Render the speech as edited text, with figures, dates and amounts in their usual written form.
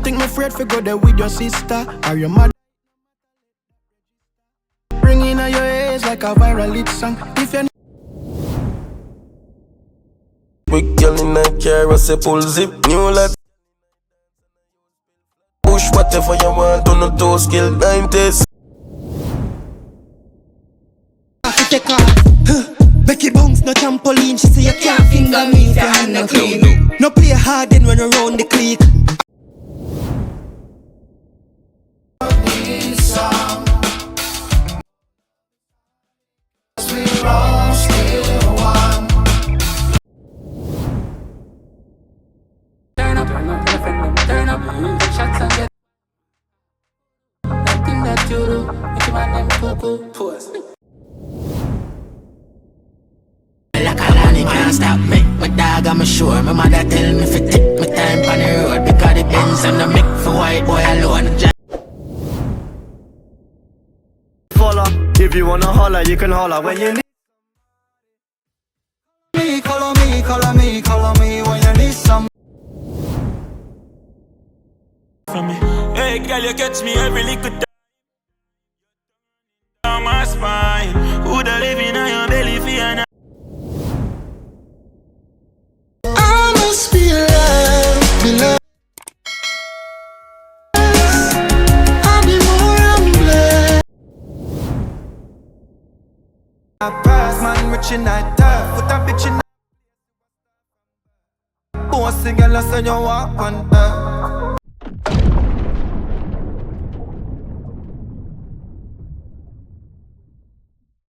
think me afraid for go there with your sister or your mother. Ringing on your ears like a viral hit song. If you big girl in a car, I say pull zip. New lot. Push whatever you want on the toe skill 90s. Take off, make it bounce, no trampoline. She say you can't finger me if your hand no clean. No play hard then when around the clique. Turn up, shots and get nothing that you do, make your man them cuckoo. Pause. Like a Lani can't stop me. My dog I'm sure. My mother tell me fi take my time on the road because the Benz and the make for white boy alone. Follow. If you wanna holler, you can holler when you need. Call me when you need some. From me. Hey girl, you catch me every little time. On my spine. Who the living on your belly for you? I must be alive. I'll be more humble. I pass man rich in that tough. Put that bitch in. Bossy girl, I say you walk on.